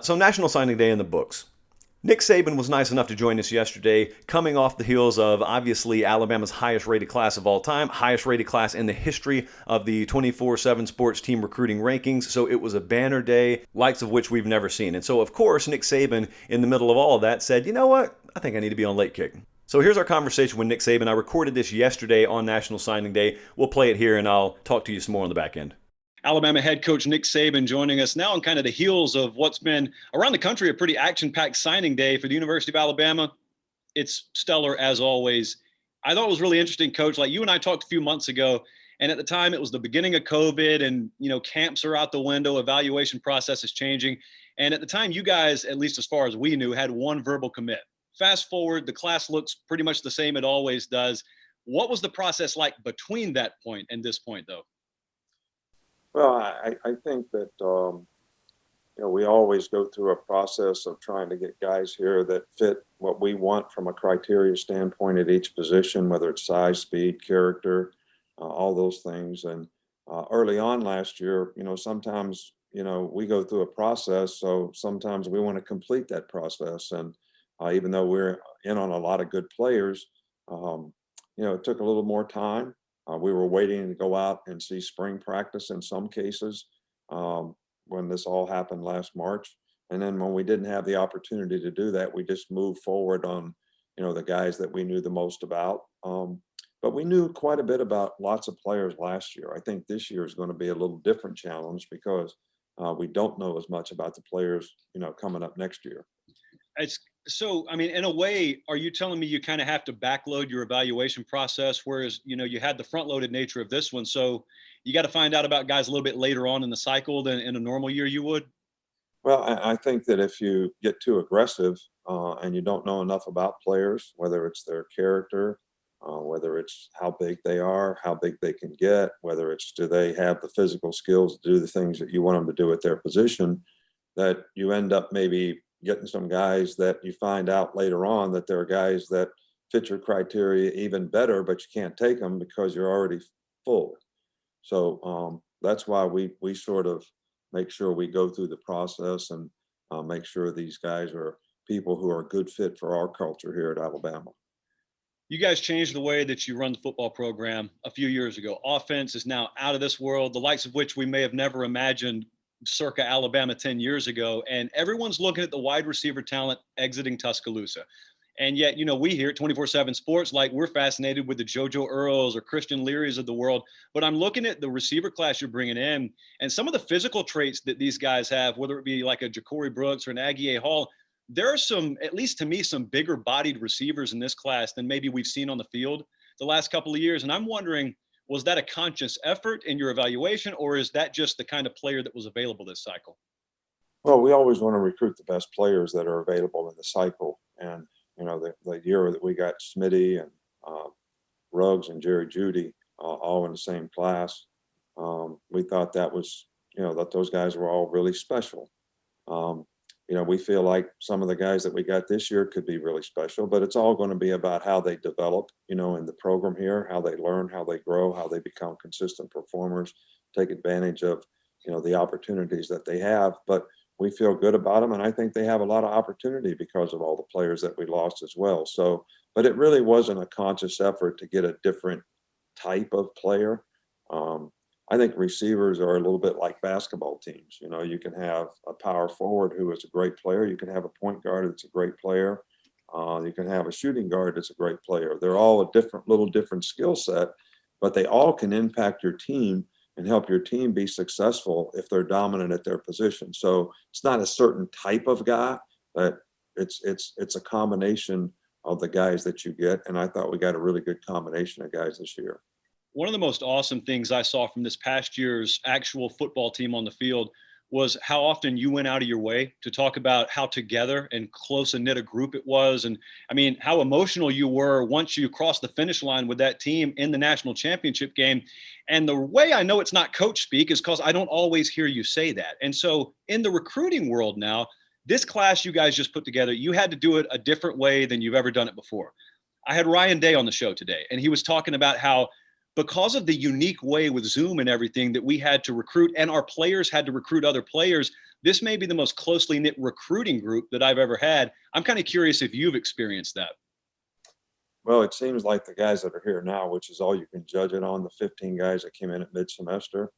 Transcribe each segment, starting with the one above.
So National Signing Day in the books. Nick Saban was nice enough to join us yesterday, coming off the heels of obviously Alabama's highest rated class of all time, highest rated class in the history of the 24/7 sports team recruiting rankings. So it was a banner day, likes of which we've never seen. And so, of course, Nick Saban, in the middle of all of that, said, you know what? I think I need to be on late kick. So here's our conversation with Nick Saban. I recorded this yesterday on National Signing Day. We'll play it here and I'll talk to you some more on the back end. Alabama head coach Nick Saban joining us now on kind of the heels of what's been around the country a pretty action-packed signing day for the University of Alabama. It's stellar as always. I thought it was really interesting, Coach. Like you and I talked a few months ago, and at the time it was the beginning of COVID, and camps are out the window, evaluation process is changing. And at the time, you guys, at least as far as we knew, had one verbal commit. Fast forward, the class looks pretty much the same it always does. What was the process like between that point and this point, though? Well, I think that, we always go through a process of trying to get guys here that fit what we want from a criteria standpoint at each position, whether it's size, speed, character, all those things. And early on last year, sometimes, we go through a process. So sometimes we want to complete that process. And even though we're in on a lot of good players, it took a little more time. We were waiting to go out and see spring practice in some cases when this all happened last March. And then when we didn't have the opportunity to do that, we just moved forward on, the guys that we knew the most about. But we knew quite a bit about lots of players last year. I think this year is going to be a little different challenge because we don't know as much about the players, coming up next year. In a way, are you telling me you kind of have to backload your evaluation process, whereas, you had the front loaded nature of this one. So you got to find out about guys a little bit later on in the cycle than in a normal year you would? Well, I think that if you get too aggressive and you don't know enough about players, whether it's their character, whether it's how big they are, how big they can get, whether it's do they have the physical skills to do the things that you want them to do at their position, that you end up maybe getting some guys that you find out later on that there are guys that fit your criteria even better, but you can't take them because you're already full. So that's why we sort of make sure we go through the process and make sure these guys are people who are a good fit for our culture here at Alabama. You guys changed the way that you run the football program a few years ago. Offense is now out of this world, the likes of which we may have never imagined circa Alabama 10 years ago. And everyone's looking at the wide receiver talent exiting Tuscaloosa. And yet, we here at 24/7 Sports, like we're fascinated with the JoJo Earls or Christian Learys of the world. But I'm looking at the receiver class you're bringing in and some of the physical traits that these guys have, whether it be like a Ja'Cory Brooks or an Aggie Hall. There are some, at least to me, some bigger bodied receivers in this class than maybe we've seen on the field the last couple of years. And I'm wondering, was that a conscious effort in your evaluation, or is that just the kind of player that was available this cycle? Well, we always want to recruit the best players that are available in the cycle. And, the year that we got Smitty and Ruggs and Jerry Jeudy all in the same class, we thought that was, that those guys were all really special. We feel like some of the guys that we got this year could be really special, but it's all going to be about how they develop, in the program here, how they learn, how they grow, how they become consistent performers, take advantage of, the opportunities that they have. But we feel good about them. And I think they have a lot of opportunity because of all the players that we lost as well. So, but it really wasn't a conscious effort to get a different type of player. I think receivers are a little bit like basketball teams. You can have a power forward who is a great player. You can have a point guard that's a great player. You can have a shooting guard that's a great player. They're all a little different skill set, but they all can impact your team and help your team be successful if they're dominant at their position. So it's not a certain type of guy, but it's a combination of the guys that you get. And I thought we got a really good combination of guys this year. One of the most awesome things I saw from this past year's actual football team on the field was how often you went out of your way to talk about how together and close a knit a group it was. And how emotional you were once you crossed the finish line with that team in the national championship game. And the way I know it's not coach speak is because I don't always hear you say that. And so in the recruiting world now, this class you guys just put together, you had to do it a different way than you've ever done it before. I had Ryan Day on the show today, and he was talking about how because of the unique way with Zoom and everything that we had to recruit, and our players had to recruit other players, this may be the most closely knit recruiting group that I've ever had. I'm kind of curious if you've experienced that. Well, it seems like the guys that are here now, which is all you can judge it on, the 15 guys that came in at mid-semester,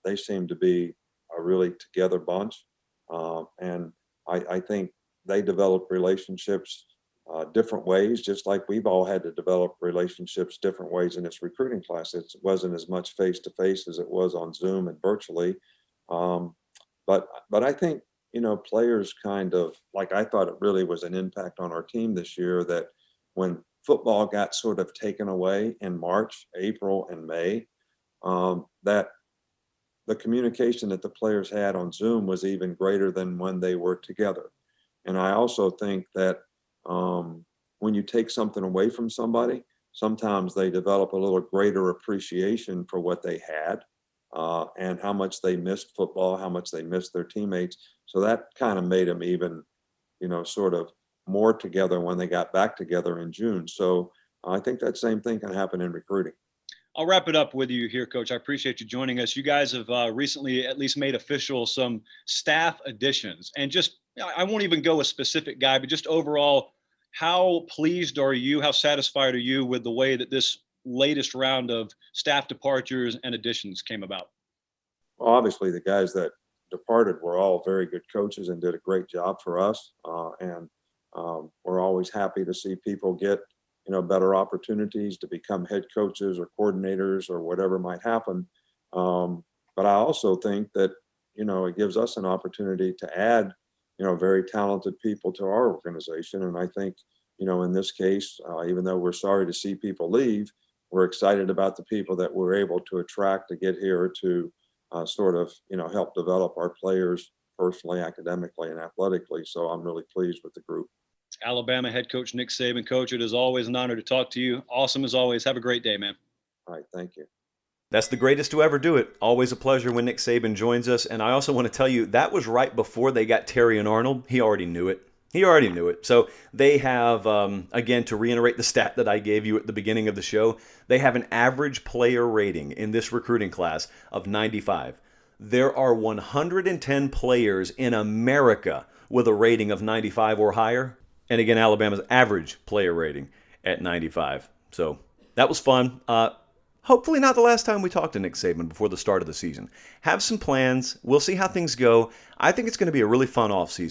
they seem to be a really together bunch. And I think they develop relationships different ways, just like we've all had to develop relationships different ways in this recruiting class. It wasn't as much face-to-face as it was on Zoom and virtually. But I think, players kind of, like, I thought it really was an impact on our team this year that when football got sort of taken away in March, April, and May, that the communication that the players had on Zoom was even greater than when they were together. And I also think that when you take something away from somebody, sometimes they develop a little greater appreciation for what they had and how much they missed football, how much they missed their teammates. So that kind of made them even, sort of more together when they got back together in June. So I think that same thing can happen in recruiting. I'll wrap it up with you here, Coach. I appreciate you joining us. You guys have recently at least made official some staff additions. And just, I won't even go a specific guy, but just overall, how pleased are you, how satisfied are you with the way that this latest round of staff departures and additions came about? Well, obviously, the guys that departed were all very good coaches and did a great job for us. And we're always happy to see people get, better opportunities to become head coaches or coordinators or whatever might happen. But I also think that, it gives us an opportunity to add, very talented people to our organization. And I think, in this case, even though we're sorry to see people leave, we're excited about the people that we're able to attract to get here to sort of, help develop our players personally, academically, and athletically. So I'm really pleased with the group. Alabama head coach Nick Saban. Coach, it is always an honor to talk to you. Awesome as always. Have a great day, man. All right. Thank you. That's the greatest to ever do it. Always a pleasure when Nick Saban joins us. And I also want to tell you, that was right before they got Terry and Arnold. He already knew it. So they have, again, to reiterate the stat that I gave you at the beginning of the show, they have an average player rating in this recruiting class of 95. There are 110 players in America with a rating of 95 or higher. And again, Alabama's average player rating at 95. So that was fun. Hopefully not the last time we talk to Nick Saban before the start of the season. Have some plans. We'll see how things go. I think it's going to be a really fun offseason.